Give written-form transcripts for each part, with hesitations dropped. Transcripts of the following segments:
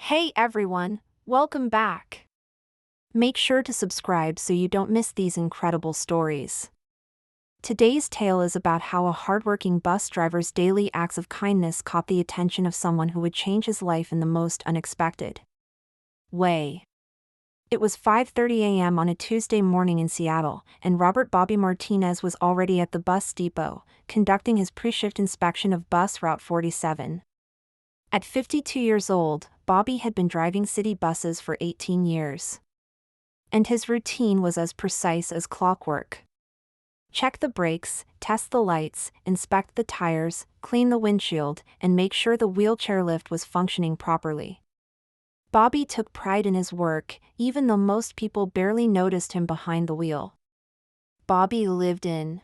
Hey everyone, welcome back. Make sure to subscribe so you don't miss these incredible stories. Today's tale is about how a hardworking bus driver's daily acts of kindness caught the attention of someone who would change his life in the most unexpected way. It was 5:30 a.m. on a Tuesday morning in Seattle, and Robert Bobby Martinez was already at the bus depot, conducting his pre-shift inspection of bus Route 47. At 52 years old, Bobby had been driving city buses for 18 years. And his routine was as precise as clockwork. Check the brakes, test the lights, inspect the tires, clean the windshield, and make sure the wheelchair lift was functioning properly. Bobby took pride in his work, even though most people barely noticed him behind the wheel. Bobby lived in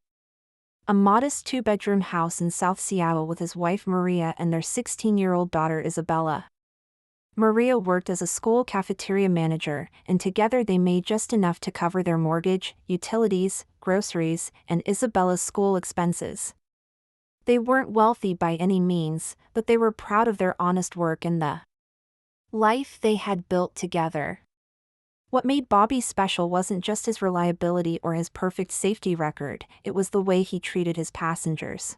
a modest two-bedroom house in South Seattle with his wife Maria and their 16-year-old daughter Isabella. Maria worked as a school cafeteria manager, and together they made just enough to cover their mortgage, utilities, groceries, and Isabella's school expenses. They weren't wealthy by any means, but they were proud of their honest work and the life they had built together. What made Bobby special wasn't just his reliability or his perfect safety record, it was the way he treated his passengers.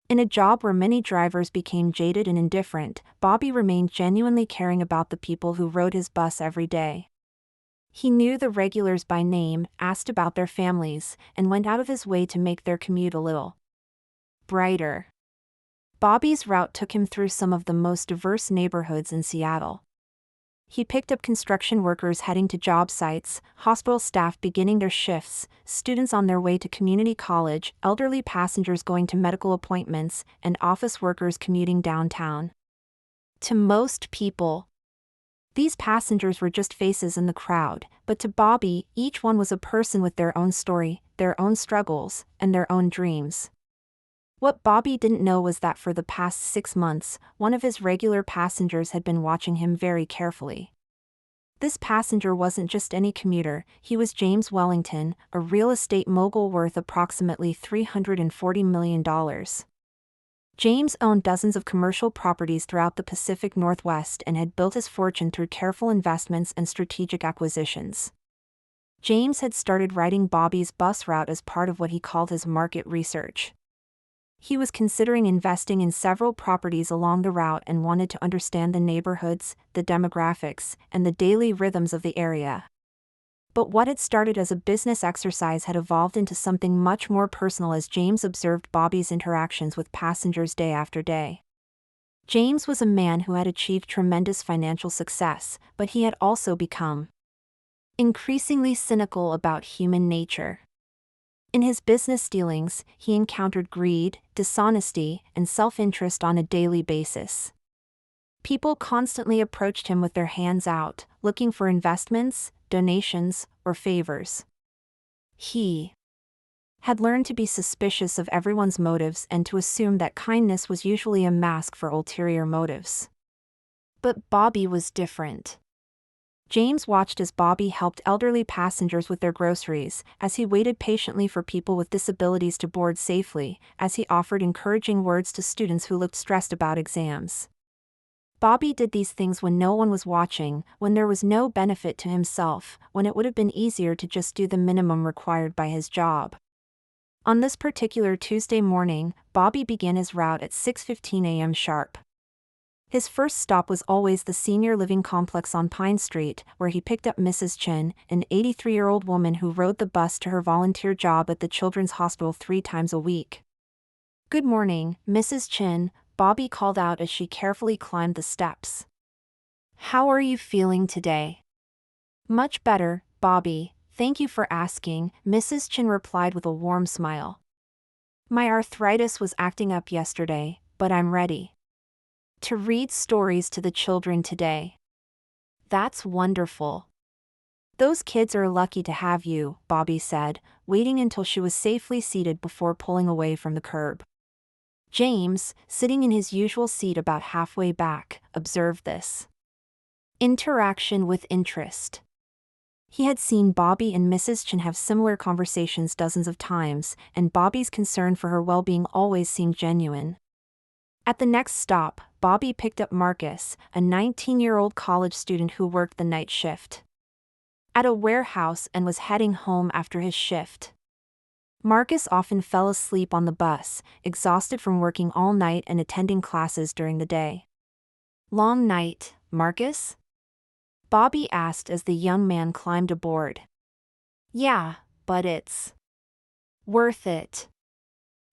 In a job where many drivers became jaded and indifferent, Bobby remained genuinely caring about the people who rode his bus every day. He knew the regulars by name, asked about their families, and went out of his way to make their commute a little brighter. Bobby's route took him through some of the most diverse neighborhoods in Seattle. He picked up construction workers heading to job sites, hospital staff beginning their shifts, students on their way to community college, elderly passengers going to medical appointments, and office workers commuting downtown. To most people, these passengers were just faces in the crowd, but to Bobby, each one was a person with their own story, their own struggles, and their own dreams. What Bobby didn't know was that for the past 6 months, one of his regular passengers had been watching him very carefully. This passenger wasn't just any commuter, he was James Wellington, a real estate mogul worth approximately $340 million. James owned dozens of commercial properties throughout the Pacific Northwest and had built his fortune through careful investments and strategic acquisitions. James had started writing Bobby's bus route as part of what he called his market research. He was considering investing in several properties along the route and wanted to understand the neighborhoods, the demographics, and the daily rhythms of the area. But what had started as a business exercise had evolved into something much more personal as James observed Bobby's interactions with passengers day after day. James was a man who had achieved tremendous financial success, but he had also become increasingly cynical about human nature. In his business dealings, he encountered greed, dishonesty, and self-interest on a daily basis. People constantly approached him with their hands out, looking for investments, donations, or favors. He had learned to be suspicious of everyone's motives and to assume that kindness was usually a mask for ulterior motives. But Bobby was different. James watched as Bobby helped elderly passengers with their groceries, as he waited patiently for people with disabilities to board safely, as he offered encouraging words to students who looked stressed about exams. Bobby did these things when no one was watching, when there was no benefit to himself, when it would have been easier to just do the minimum required by his job. On this particular Tuesday morning, Bobby began his route at 6:15 a.m. sharp. His first stop was always the senior living complex on Pine Street, where he picked up Mrs. Chin, an 83-year-old woman who rode the bus to her volunteer job at the Children's Hospital 3 times a week. "Good morning, Mrs. Chin," Bobby called out as she carefully climbed the steps. "How are you feeling today?" "Much better, Bobby, thank you for asking," Mrs. Chin replied with a warm smile. "My arthritis was acting up yesterday, but I'm ready to read stories to the children today." "That's wonderful. Those kids are lucky to have you," Bobby said, waiting until she was safely seated before pulling away from the curb. James, sitting in his usual seat about halfway back, observed this interaction with interest. He had seen Bobby and Mrs. Chin have similar conversations dozens of times, and Bobby's concern for her well-being always seemed genuine. At the next stop, Bobby picked up Marcus, a 19-year-old college student who worked the night shift, at a warehouse and was heading home after his shift. Marcus often fell asleep on the bus, exhausted from working all night and attending classes during the day. "Long night, Marcus?" Bobby asked as the young man climbed aboard. "Yeah, but it's worth it.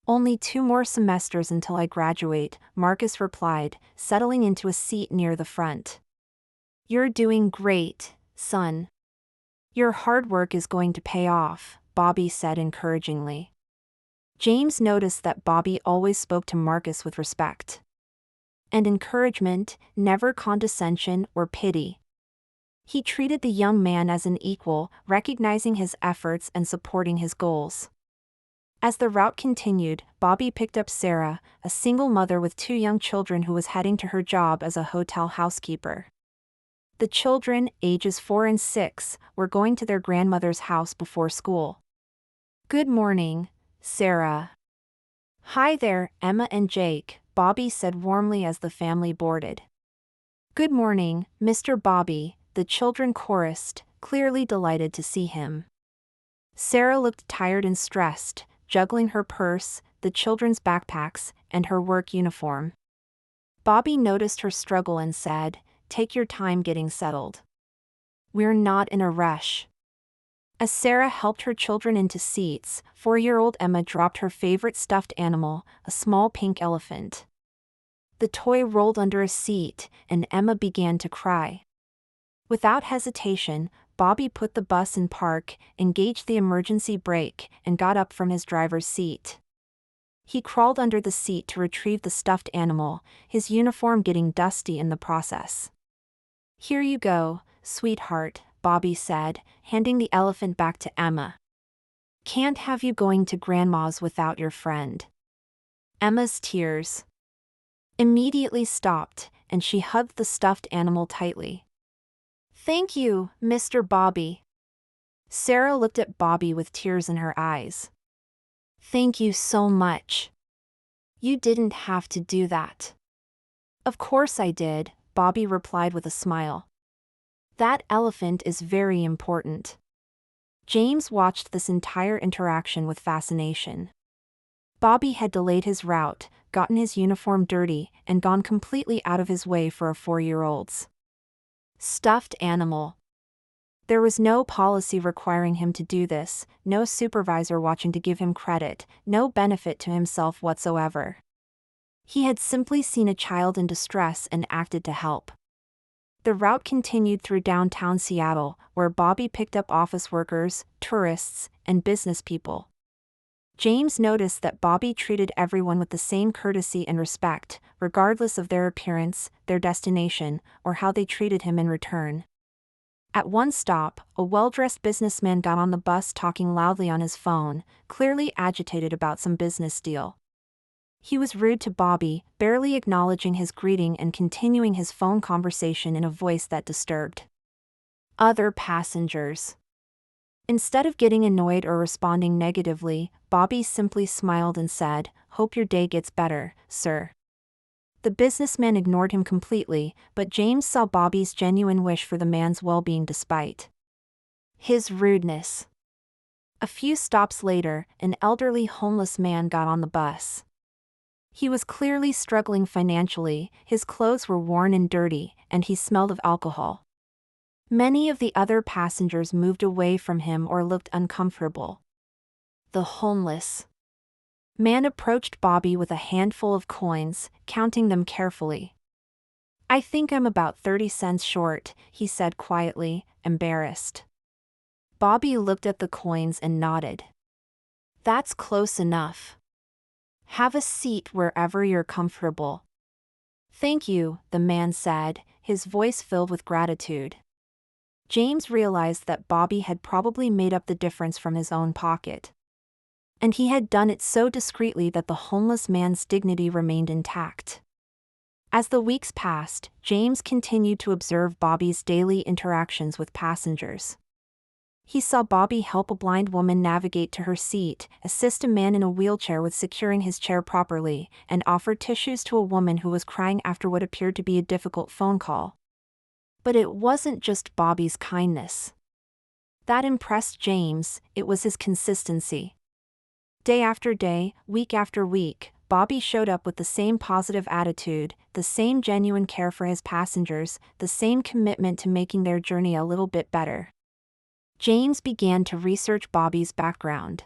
Only 2 more semesters until I graduate," Marcus replied, settling into a seat near the front. "You're doing great, son. Your hard work is going to pay off," Bobby said encouragingly. James noticed that Bobby always spoke to Marcus with respect and encouragement, never condescension or pity. He treated the young man as an equal, recognizing his efforts and supporting his goals. As the route continued, Bobby picked up Sarah, a single mother with 2 young children who was heading to her job as a hotel housekeeper. The children, ages 4 and 6, were going to their grandmother's house before school. "Good morning, Sarah." "Hi there, Emma and Jake," Bobby said warmly as the family boarded. "Good morning, Mr. Bobby," the children chorused, clearly delighted to see him. Sarah looked tired and stressed, juggling her purse, the children's backpacks, and her work uniform. Bobby noticed her struggle and said, "Take your time getting settled. We're not in a rush." As Sarah helped her children into seats, 4-year-old Emma dropped her favorite stuffed animal, a small pink elephant. The toy rolled under a seat, and Emma began to cry. Without hesitation, Bobby put the bus in park, engaged the emergency brake, and got up from his driver's seat. He crawled under the seat to retrieve the stuffed animal, his uniform getting dusty in the process. "Here you go, sweetheart," Bobby said, handing the elephant back to Emma. "Can't have you going to Grandma's without your friend." Emma's tears immediately stopped, and she hugged the stuffed animal tightly. "Thank you, Mr. Bobby." Sarah looked at Bobby with tears in her eyes. "Thank you so much. You didn't have to do that." "Of course I did," Bobby replied with a smile. "That elephant is very important." James watched this entire interaction with fascination. Bobby had delayed his route, gotten his uniform dirty, and gone completely out of his way for a 4-year-old's stuffed animal. There was no policy requiring him to do this, no supervisor watching to give him credit, no benefit to himself whatsoever. He had simply seen a child in distress and acted to help. The route continued through downtown Seattle, where Bobby picked up office workers, tourists, and business people. James noticed that Bobby treated everyone with the same courtesy and respect, regardless of their appearance, their destination, or how they treated him in return. At one stop, a well-dressed businessman got on the bus talking loudly on his phone, clearly agitated about some business deal. He was rude to Bobby, barely acknowledging his greeting and continuing his phone conversation in a voice that disturbed other passengers. Instead of getting annoyed or responding negatively, Bobby simply smiled and said, "Hope your day gets better, sir." The businessman ignored him completely, but James saw Bobby's genuine wish for the man's well-being despite his rudeness. A few stops later, an elderly homeless man got on the bus. He was clearly struggling financially, his clothes were worn and dirty, and he smelled of alcohol. Many of the other passengers moved away from him or looked uncomfortable. The homeless man approached Bobby with a handful of coins, counting them carefully. "I think I'm about 30 cents short," he said quietly, embarrassed. Bobby looked at the coins and nodded. "That's close enough. Have a seat wherever you're comfortable." "Thank you," the man said, his voice filled with gratitude. James realized that Bobby had probably made up the difference from his own pocket. And he had done it so discreetly that the homeless man's dignity remained intact. As the weeks passed, James continued to observe Bobby's daily interactions with passengers. He saw Bobby help a blind woman navigate to her seat, assist a man in a wheelchair with securing his chair properly, and offer tissues to a woman who was crying after what appeared to be a difficult phone call. But it wasn't just Bobby's kindness that impressed James, it was his consistency. Day after day, week after week, Bobby showed up with the same positive attitude, the same genuine care for his passengers, the same commitment to making their journey a little bit better. James began to research Bobby's background.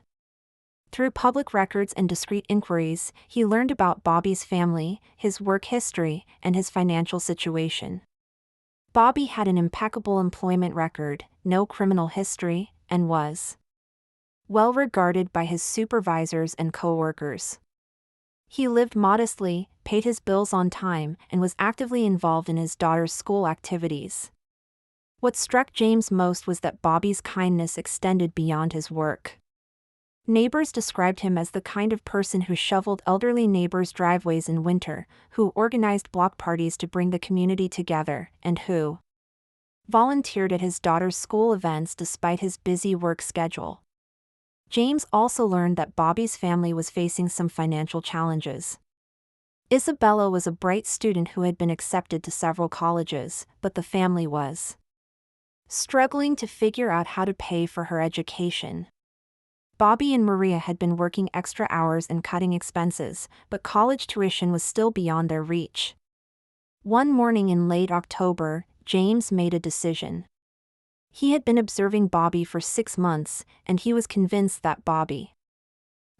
Through public records and discreet inquiries, he learned about Bobby's family, his work history, and his financial situation. Bobby had an impeccable employment record, no criminal history, and was well regarded by his supervisors and co-workers. He lived modestly, paid his bills on time, and was actively involved in his daughter's school activities. What struck James most was that Bobby's kindness extended beyond his work. Neighbors described him as the kind of person who shoveled elderly neighbors' driveways in winter, who organized block parties to bring the community together, and who volunteered at his daughter's school events despite his busy work schedule. James also learned that Bobby's family was facing some financial challenges. Isabella was a bright student who had been accepted to several colleges, but the family was struggling to figure out how to pay for her education. Bobby and Maria had been working extra hours and cutting expenses, but college tuition was still beyond their reach. One morning in late October, James made a decision. He had been observing Bobby for 6 months, and he was convinced that Bobby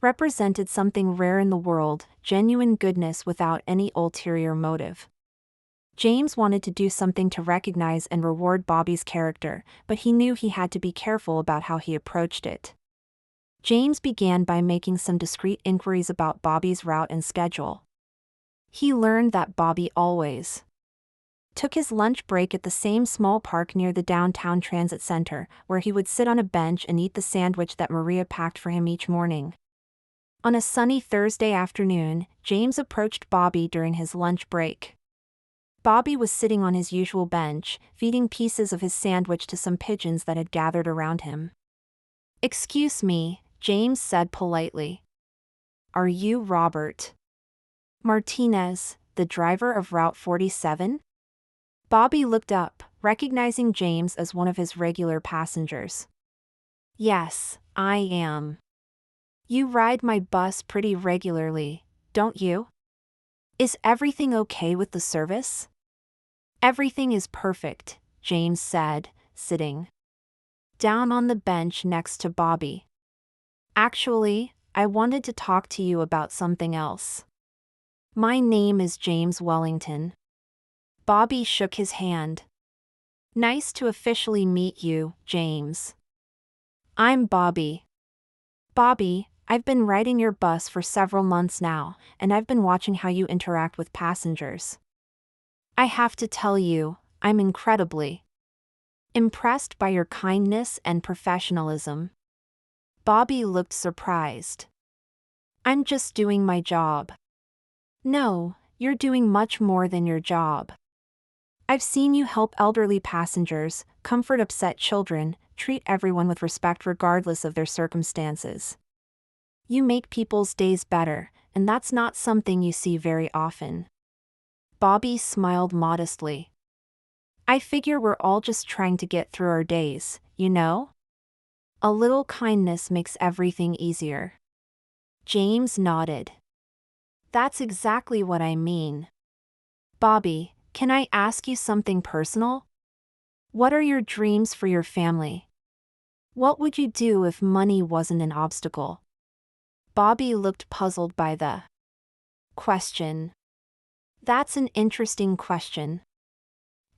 represented something rare in the world, genuine goodness without any ulterior motive. James wanted to do something to recognize and reward Bobby's character, but he knew he had to be careful about how he approached it. James began by making some discreet inquiries about Bobby's route and schedule. He learned that Bobby always took his lunch break at the same small park near the downtown transit center, where he would sit on a bench and eat the sandwich that Maria packed for him each morning. On a sunny Thursday afternoon, James approached Bobby during his lunch break. Bobby was sitting on his usual bench, feeding pieces of his sandwich to some pigeons that had gathered around him. "Excuse me," James said politely. "Are you Robert Martinez, the driver of Route 47? Bobby looked up, recognizing James as one of his regular passengers. "Yes, I am. You ride my bus pretty regularly, don't you? Is everything okay with the service?" "Everything is perfect," James said, sitting down on the bench next to Bobby. "Actually, I wanted to talk to you about something else. My name is James Wellington." Bobby shook his hand. "Nice to officially meet you, James. I'm Bobby. Bobby, I've been riding your bus for several months now, and I've been watching how you interact with passengers. I have to tell you, I'm incredibly impressed by your kindness and professionalism." Bobby looked surprised. "I'm just doing my job." "No, you're doing much more than your job. I've seen you help elderly passengers, comfort upset children, treat everyone with respect regardless of their circumstances. You make people's days better, and that's not something you see very often." Bobby smiled modestly. "I figure we're all just trying to get through our days, you know? A little kindness makes everything easier." James nodded. "That's exactly what I mean. Bobby, can I ask you something personal? What are your dreams for your family? What would you do if money wasn't an obstacle?" Bobby looked puzzled by the question. "That's an interesting question.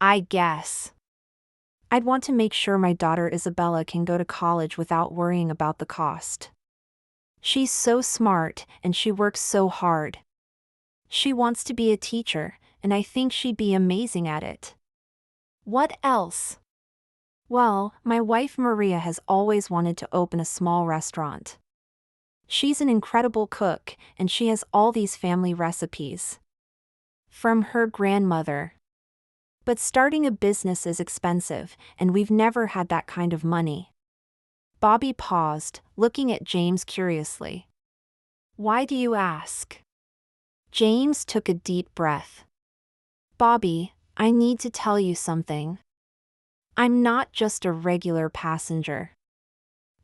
I guess I'd want to make sure my daughter Isabella can go to college without worrying about the cost. She's so smart, and she works so hard. She wants to be a teacher, and I think she'd be amazing at it." "What else?" "Well, my wife Maria has always wanted to open a small restaurant. She's an incredible cook, and she has all these family recipes from her grandmother. But starting a business is expensive, and we've never had that kind of money. Bobby paused, looking at James curiously. Why do you ask? James took a deep breath. Bobby, I need to tell you something. I'm not just a regular passenger.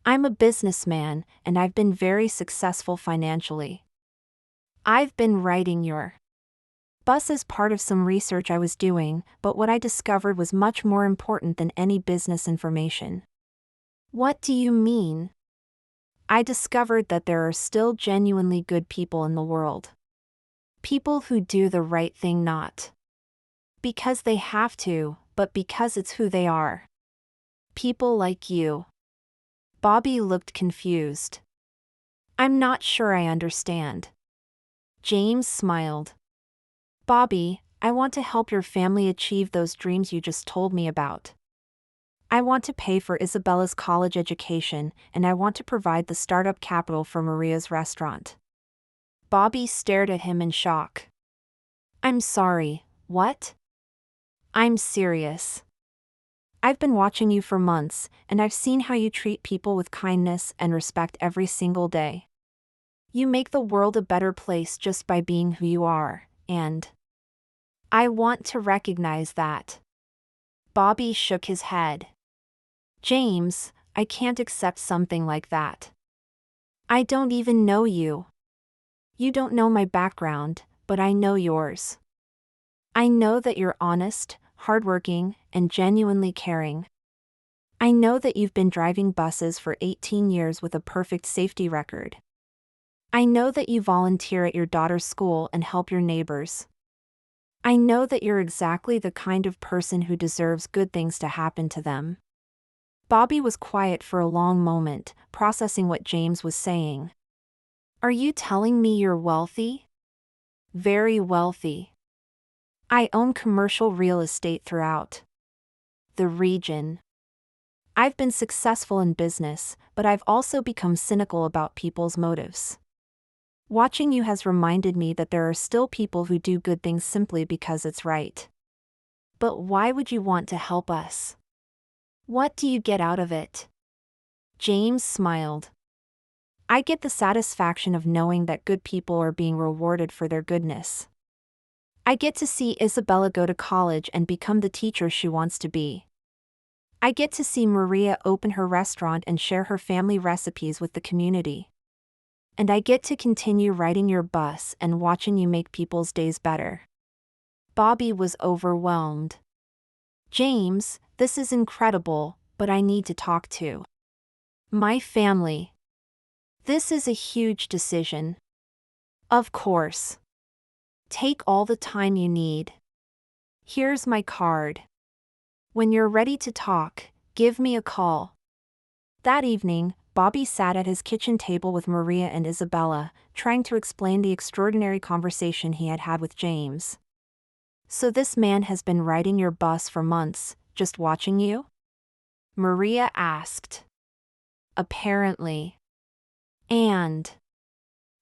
I'm a businessman, and I've been very successful financially. I've been riding your bus as part of some research I was doing, but what I discovered was much more important than any business information. What do you mean? I discovered that there are still genuinely good people in the world. People who do the right thing not because they have to, but because it's who they are. People like you. Bobby looked confused. I'm not sure I understand. James smiled. Bobby, I want to help your family achieve those dreams you just told me about. I want to pay for Isabella's college education, and I want to provide the startup capital for Maria's restaurant. Bobby stared at him in shock. I'm sorry, what? I'm serious. I've been watching you for months, and I've seen how you treat people with kindness and respect every single day. You make the world a better place just by being who you are, and I want to recognize that. Bobby shook his head. James, I can't accept something like that. I don't even know you. You don't know my background, but I know yours. I know that you're honest, hardworking, and genuinely caring. I know that you've been driving buses for 18 years with a perfect safety record. I know that you volunteer at your daughter's school and help your neighbors. I know that you're exactly the kind of person who deserves good things to happen to them. Bobby was quiet for a long moment, processing what James was saying. Are you telling me you're wealthy? Very wealthy. I own commercial real estate throughout the region. I've been successful in business, but I've also become cynical about people's motives. Watching you has reminded me that there are still people who do good things simply because it's right. But why would you want to help us? What do you get out of it? James smiled. I get the satisfaction of knowing that good people are being rewarded for their goodness. I get to see Isabella go to college and become the teacher she wants to be. I get to see Maria open her restaurant and share her family recipes with the community. And I get to continue riding your bus and watching you make people's days better. Bobby was overwhelmed. James, this is incredible, but I need to talk to my family. This is a huge decision. Of course. Take all the time you need. Here's my card. When you're ready to talk, give me a call. That evening, Bobby sat at his kitchen table with Maria and Isabella, trying to explain the extraordinary conversation he had had with James. So this man has been riding your bus for months, just watching you? Maria asked. Apparently. And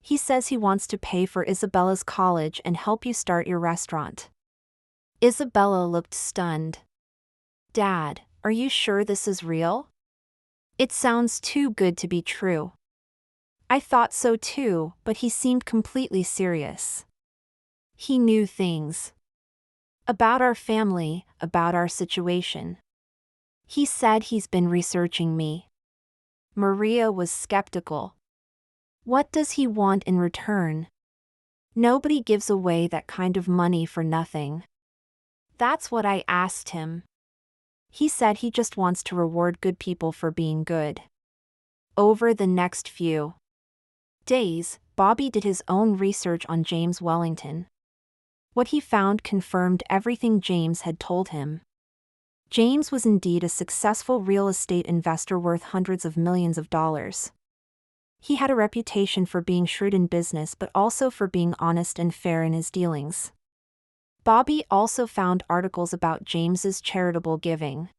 he says he wants to pay for Isabella's college and help you start your restaurant. Isabella looked stunned. Dad, are you sure this is real? It sounds too good to be true. I thought so too, but he seemed completely serious. He knew things about our family, about our situation. He said he's been researching me. Maria was skeptical. What does he want in return? Nobody gives away that kind of money for nothing. That's what I asked him. He said he just wants to reward good people for being good. Over the next few days, Bobby did his own research on James Wellington. What he found confirmed everything James had told him. James was indeed a successful real estate investor worth hundreds of millions of dollars. He had a reputation for being shrewd in business but also for being honest and fair in his dealings. Bobby also found articles about James's charitable giving.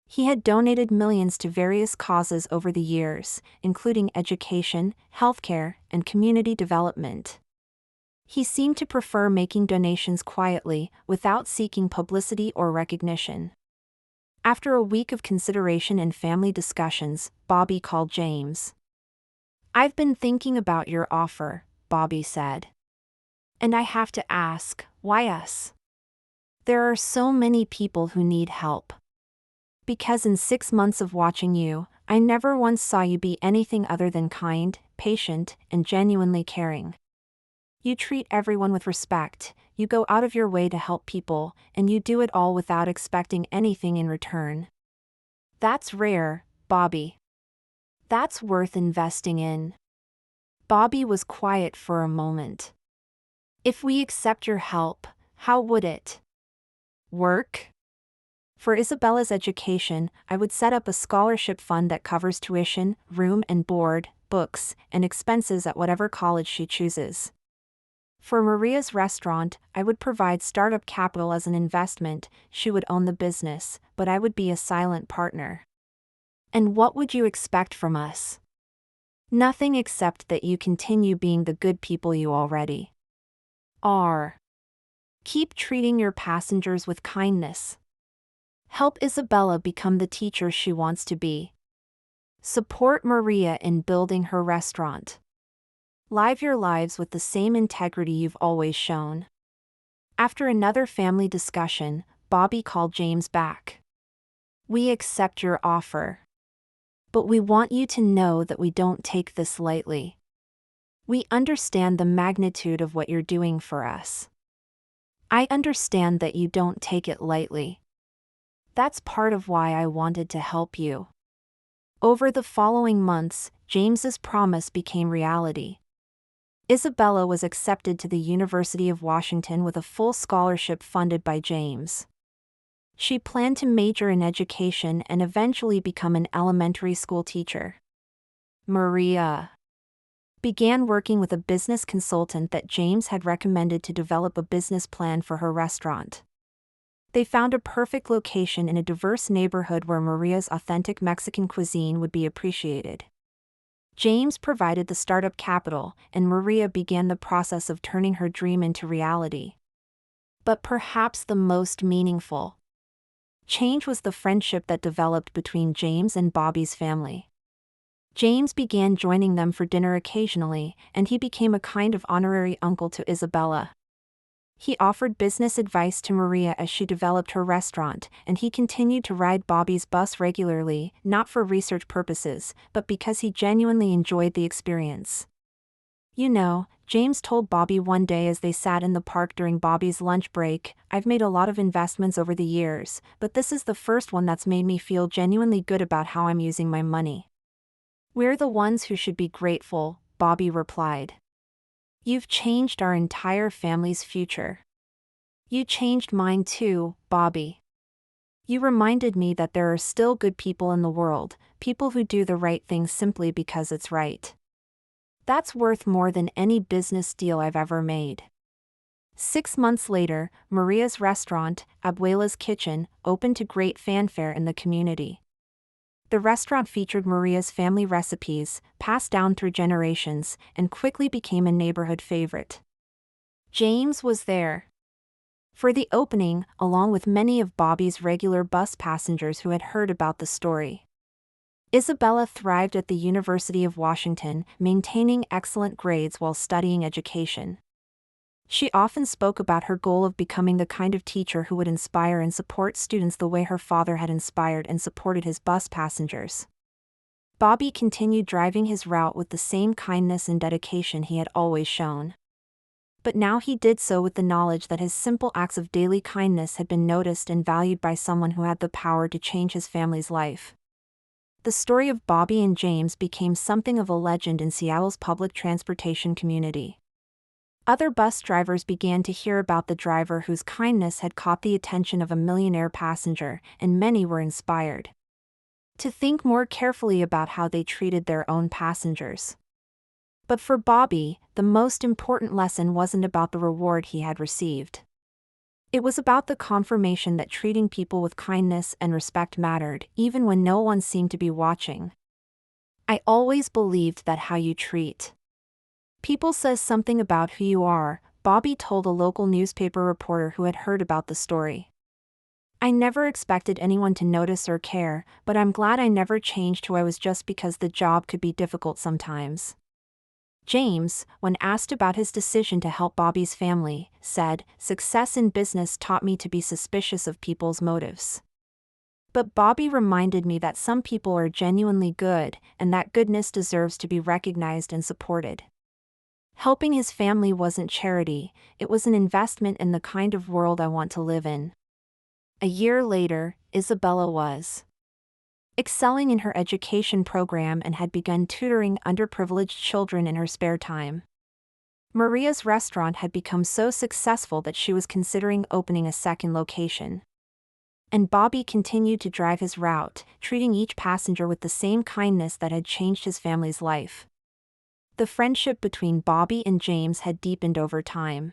He had donated millions to various causes over the years, including education, healthcare, and community development. He seemed to prefer making donations quietly, without seeking publicity or recognition. After a week of consideration and family discussions, Bobby called James. "I've been thinking about your offer," Bobby said. "And I have to ask, why us? There are so many people who need help. Because in 6 months of watching you, I never once saw you be anything other than kind, patient, and genuinely caring. You treat everyone with respect, you go out of your way to help people, and you do it all without expecting anything in return. That's rare, Bobby. That's worth investing in." Bobby was quiet for a moment. "If we accept your help, how would it work?" "For Isabella's education, I would set up a scholarship fund that covers tuition, room and board, books, and expenses at whatever college she chooses. For Maria's restaurant, I would provide startup capital as an investment. She would own the business, but I would be a silent partner." "And what would you expect from us?" "Nothing except that you continue being the good people you already are. Keep treating your passengers with kindness. Help Isabella become the teacher she wants to be. Support Maria in building her restaurant. Live your lives with the same integrity you've always shown." After another family discussion, Bobby called James back. "We accept your offer. But we want you to know that we don't take this lightly. We understand the magnitude of what you're doing for us. I understand that you don't take it lightly. That's part of why I wanted to help you." Over the following months, James's promise became reality. Isabella was accepted to the University of Washington with a full scholarship funded by James. She planned to major in education and eventually become an elementary school teacher. Maria began working with a business consultant that James had recommended to develop a business plan for her restaurant. They found a perfect location in a diverse neighborhood where Maria's authentic Mexican cuisine would be appreciated. James provided the startup capital, and Maria began the process of turning her dream into reality. But perhaps the most meaningful change was the friendship that developed between James and Bobby's family. James began joining them for dinner occasionally, and he became a kind of honorary uncle to Isabella. He offered business advice to Maria as she developed her restaurant, and he continued to ride Bobby's bus regularly, not for research purposes, but because he genuinely enjoyed the experience. "You know," James told Bobby one day as they sat in the park during Bobby's lunch break, "I've made a lot of investments over the years, but this is the first one that's made me feel genuinely good about how I'm using my money." "We're the ones who should be grateful," Bobby replied. "You've changed our entire family's future." "You changed mine too, Bobby. You reminded me that there are still good people in the world, people who do the right thing simply because it's right. That's worth more than any business deal I've ever made." 6 months later, Maria's restaurant, Abuela's Kitchen, opened to great fanfare in the community. The restaurant featured Maria's family recipes, passed down through generations, and quickly became a neighborhood favorite. James was there for the opening, along with many of Bobby's regular bus passengers who had heard about the story. Isabella thrived at the University of Washington, maintaining excellent grades while studying education. She often spoke about her goal of becoming the kind of teacher who would inspire and support students the way her father had inspired and supported his bus passengers. Bobby continued driving his route with the same kindness and dedication he had always shown. But now he did so with the knowledge that his simple acts of daily kindness had been noticed and valued by someone who had the power to change his family's life. The story of Bobby and James became something of a legend in Seattle's public transportation community. Other bus drivers began to hear about the driver whose kindness had caught the attention of a millionaire passenger, and many were inspired to think more carefully about how they treated their own passengers. But for Bobby, the most important lesson wasn't about the reward he had received. It was about the confirmation that treating people with kindness and respect mattered, even when no one seemed to be watching. "I always believed that how you treat people says something about who you are," Bobby told a local newspaper reporter who had heard about the story. I never expected anyone to notice or care, but I'm glad I never changed who I was just because the job could be difficult sometimes. James, when asked about his decision to help Bobby's family, said, "Success in business taught me to be suspicious of people's motives. But Bobby reminded me that some people are genuinely good, and that goodness deserves to be recognized and supported." Helping his family wasn't charity, it was an investment in the kind of world I want to live in. A year later, Isabella was excelling in her education program and had begun tutoring underprivileged children in her spare time. Maria's restaurant had become so successful that she was considering opening a second location. And Bobby continued to drive his route, treating each passenger with the same kindness that had changed his family's life. The friendship between Bobby and James had deepened over time.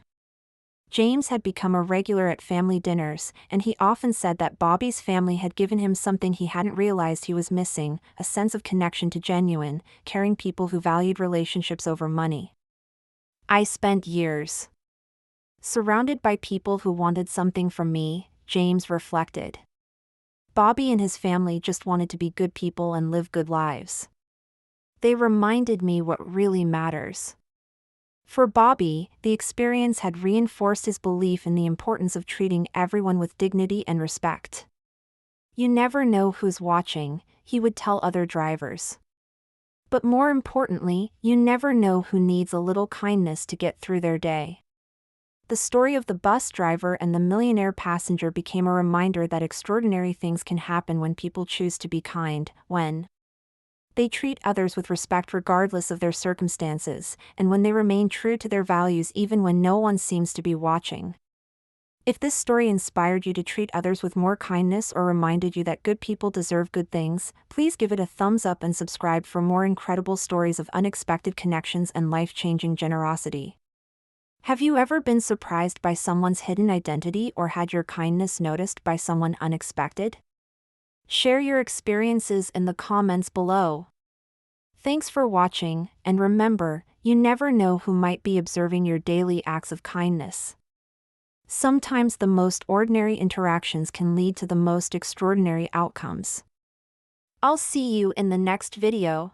James had become a regular at family dinners, and he often said that Bobby's family had given him something he hadn't realized he was missing, a sense of connection to genuine, caring people who valued relationships over money. I spent years surrounded by people who wanted something from me, James reflected. Bobby and his family just wanted to be good people and live good lives. They reminded me what really matters. For Bobby, the experience had reinforced his belief in the importance of treating everyone with dignity and respect. "You never know who's watching," he would tell other drivers. But more importantly, you never know who needs a little kindness to get through their day. The story of the bus driver and the millionaire passenger became a reminder that extraordinary things can happen when people choose to be kind, when they treat others with respect regardless of their circumstances, and when they remain true to their values even when no one seems to be watching. If this story inspired you to treat others with more kindness or reminded you that good people deserve good things, please give it a thumbs up and subscribe for more incredible stories of unexpected connections and life-changing generosity. Have you ever been surprised by someone's hidden identity or had your kindness noticed by someone unexpected? Share your experiences in the comments below. Thanks for watching, and remember, you never know who might be observing your daily acts of kindness. Sometimes the most ordinary interactions can lead to the most extraordinary outcomes. I'll see you in the next video.